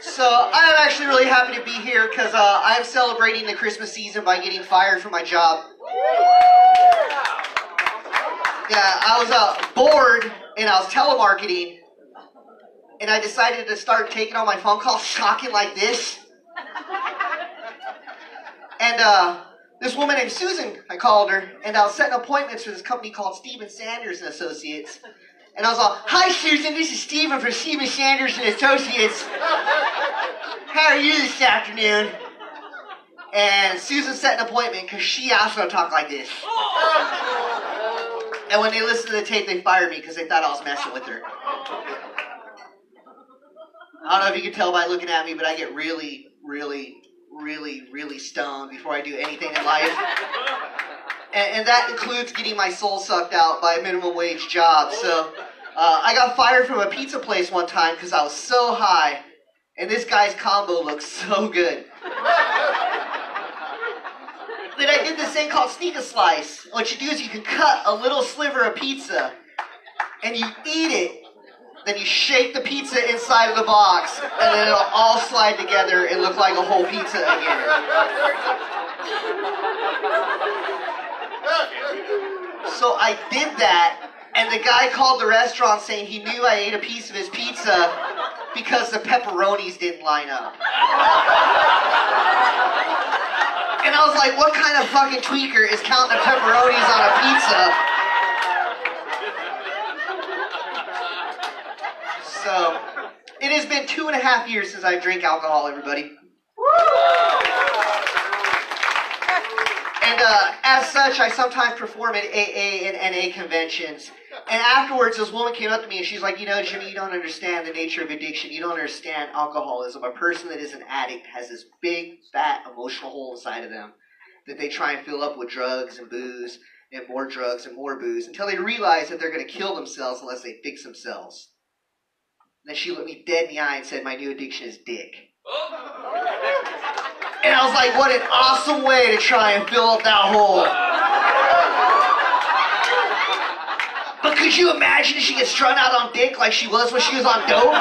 So I am actually really happy to be here because I am celebrating the Christmas season by getting fired from my job. Yeah, I was bored and I was telemarketing, and I decided to start taking all my phone calls talking like this. And this woman named Susan, I called her, and I was setting appointments for this company called Steven Sanders and Associates. And I was all, "Hi Susan, this is Steven from Steven Sanders and Associates. How are you this afternoon?" And Susan set an appointment because she also talked like this. And when they listened to the tape, they fired me because they thought I was messing with her. I don't know if you can tell by looking at me, but I get really, really, really, really stoned before I do anything in life. And that includes getting my soul sucked out by a minimum wage job. So I got fired from a pizza place one time because I was so high, and this guy's combo looked so good. Then I did this thing called sneak a slice. What you do is you can cut a little sliver of pizza, and you eat it. Then you shake the pizza inside of the box, and then it'll all slide together and look like a whole pizza again. So I did that, and the guy called the restaurant saying he knew I ate a piece of his pizza because the pepperonis didn't line up. And I was like, what kind of fucking tweaker is counting the pepperonis on a pizza? So, it has been 2.5 years since I drank alcohol, everybody. And as such, I sometimes perform at AA and NA conventions. And afterwards, this woman came up to me and she's like, "You know, Jimmy, you don't understand the nature of addiction. You don't understand alcoholism. A person that is an addict has this big, fat, emotional hole inside of them that they try and fill up with drugs and booze and more drugs and more booze until they realize that they're going to kill themselves unless they fix themselves." And then she looked me dead in the eye and said, "My new addiction is dick." And I was like, what an awesome way to try and fill up that hole. But could you imagine if she gets strung out on dick like she was when she was on dope?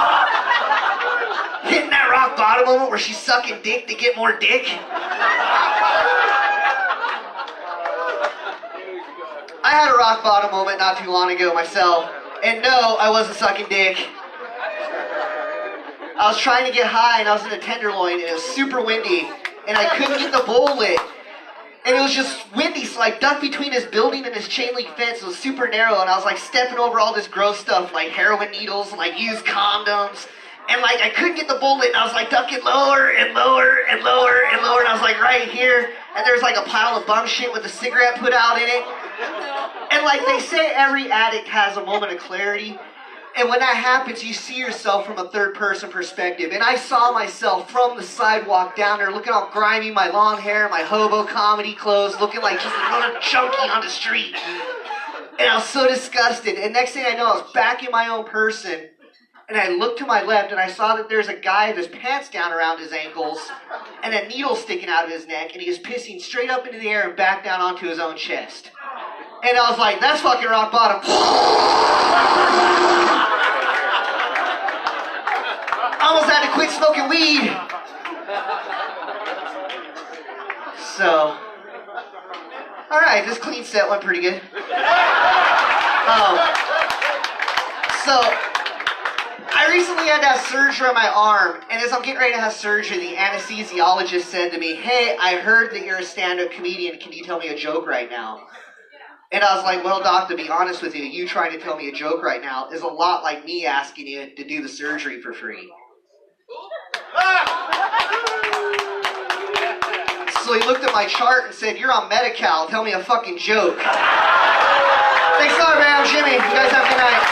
Hitting that rock bottom moment where she's sucking dick to get more dick? I had a rock bottom moment not too long ago myself. And no, I wasn't sucking dick. I was trying to get high and I was in a Tenderloin and it was super windy and I couldn't get the bowl lit. And it was just windy, so I ducked between this building and this chain link fence. It was super narrow and I was like stepping over all this gross stuff like heroin needles and like used condoms. And like I couldn't get the bowl lit and I was like ducking lower and lower and lower and lower and I was like right here. And there's like a pile of bum shit with a cigarette put out in it. And like they say every addict has a moment of clarity. And when that happens, you see yourself from a third-person perspective. And I saw myself from the sidewalk down there, looking all grimy, my long hair, my hobo comedy clothes, looking like just another junkie on the street. And I was so disgusted. And next thing I know, I was back in my own person. And I looked to my left, and I saw that there's a guy with his pants down around his ankles and a needle sticking out of his neck, and he was pissing straight up into the air and back down onto his own chest. And I was like, that's fucking rock bottom. I almost had to quit smoking weed. So, alright, this clean set went pretty good. So, I recently had to have surgery on my arm, and as I'm getting ready to have surgery, the anesthesiologist said to me, "Hey, I heard that you're a stand-up comedian. Can you tell me a joke right now?" And I was like, "Well, doc, to be honest with you, you trying to tell me a joke right now is a lot like me asking you to do the surgery for free." So he looked at my chart and said, "You're on Medi-Cal. Tell me a fucking joke." Thanks a lot, man. I'm Jimmy. You guys have a good night.